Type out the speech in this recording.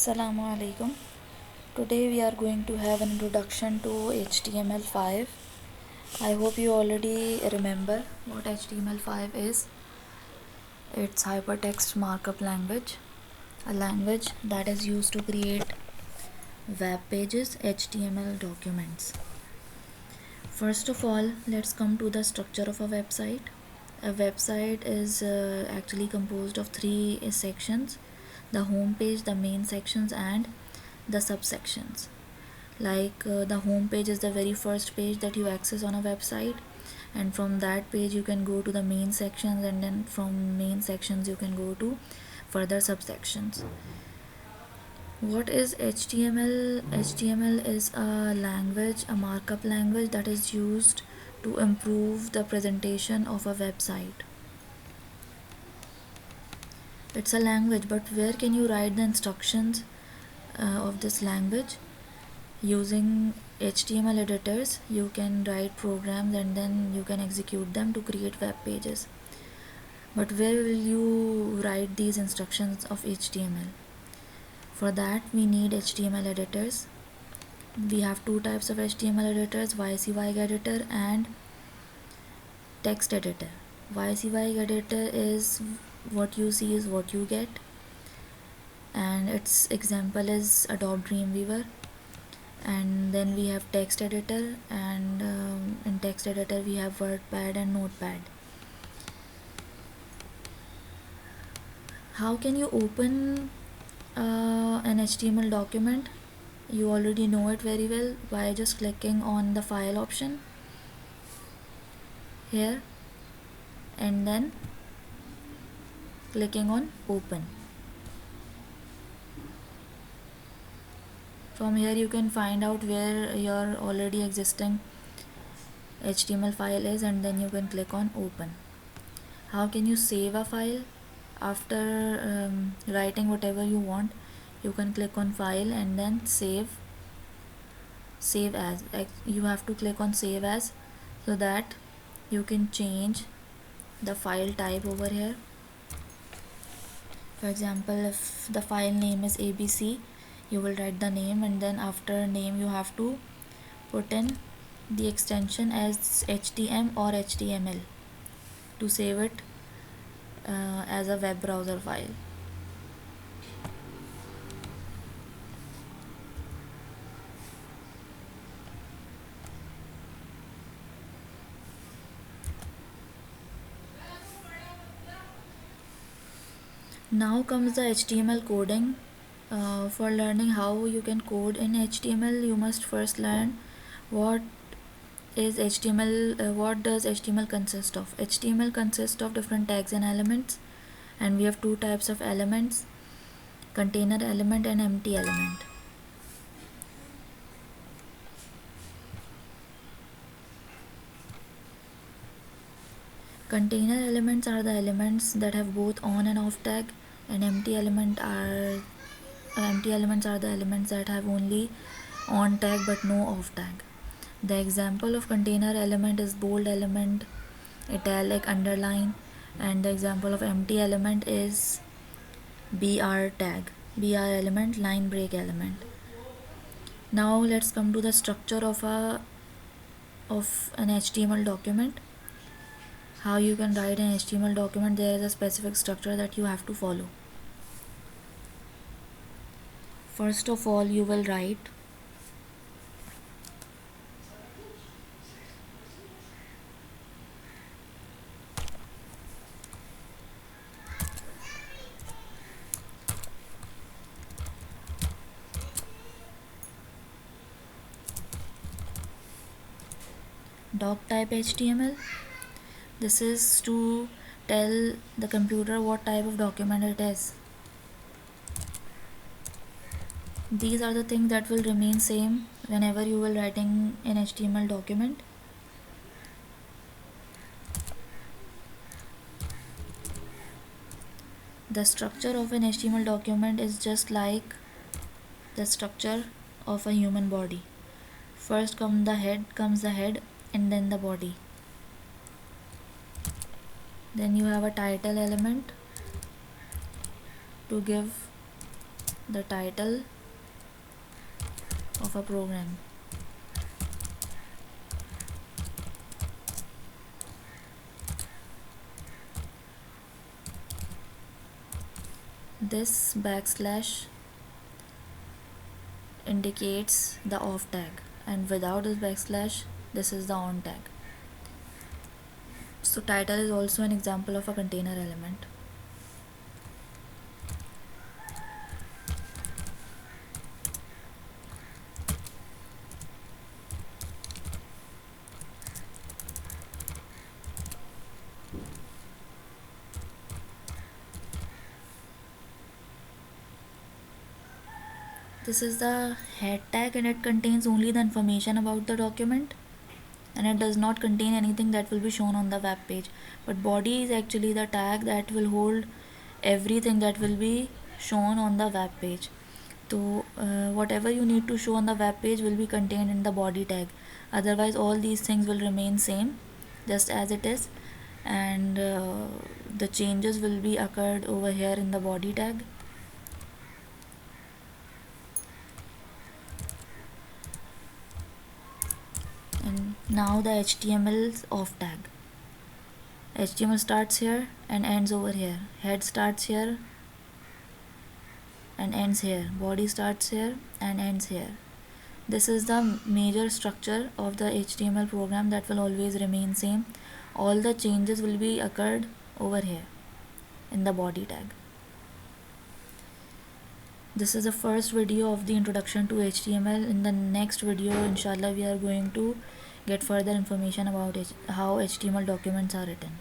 Assalamu alaikum. Today we are going to have an introduction to HTML5. I hope you already remember what HTML5 is. It's hypertext markup language, a language that is used to create web pages, HTML documents. First of all, let's come to the structure of a website. A website is actually composed of three sections: the home page, the main sections, and the subsections. The home page is the very first page that you access on a website, and from that page you can go to the main sections, and then from main sections you can go to further subsections. What is HTML? HTML is a language, a markup language that is used to improve the presentation of a website. It's a language, but where can you write the instructions of this language? Using HTML editors, you can write programs and then you can execute them to create web pages. But where will you write these instructions of HTML? For that, we need HTML editors. We have two types of HTML editors: YCY editor and text editor. YCY editor is what you see is what you get, and its example is Adobe Dreamweaver. And then we have text editor, and in text editor we have WordPad and Notepad. How can you open an HTML document? You already know it very well by just clicking on the file option here and then clicking on open. From here you can find out where your already existing HTML file is, and then you can click on open. How can you save a file? After writing whatever you want, you can click on file and then save as. You have to click on save as, so that you can change the file type over here. For example, if the file name is ABC, you will write the name, and then after name you have to put in the extension as HTML or HTML to save it as a web browser file. Now comes the HTML coding. For learning how you can code in HTML, you must first learn what is HTML. What does HTML consist of? HTML consists of different tags and elements, and we have two types of elements: container element and empty element. Container elements are the elements that have both on and off tag, and empty elements are the elements that have only on tag but no off tag. The example of container element is bold element, italic, underline, and the example of empty element is BR tag, BR element, line break element. Now let's come to the structure of an HTML document. How you can write an HTML document? There is a specific structure that you have to follow. First of all, you will write doc type HTML. This is to tell the computer what type of document it is. These are the things that will remain same whenever you will writing an HTML document. The structure of an HTML document is just like the structure of a human body. First comes the head, and then the body. Then you have a title element to give the title of a program. This backslash indicates the off tag, and without this backslash, this is the on tag. So title is also an example of a container element. This is the head tag, and it contains only the information about the document, and it does not contain anything that will be shown on the web page. But body is actually the tag that will hold everything that will be shown on the web page. So whatever you need to show on the web page will be contained in the body tag. Otherwise all these things will remain same just as it is, and the changes will be occurred over here in the body tag. And now the HTML off tag. HTML starts here and ends over here. Head starts here and ends here. Body starts here and ends here. This is the major structure of the HTML program that will always remain same. All the changes will be occurred over here in the body tag. This is the first video of the introduction to HTML. In the next video, inshallah, we are going to get further information about how HTML documents are written.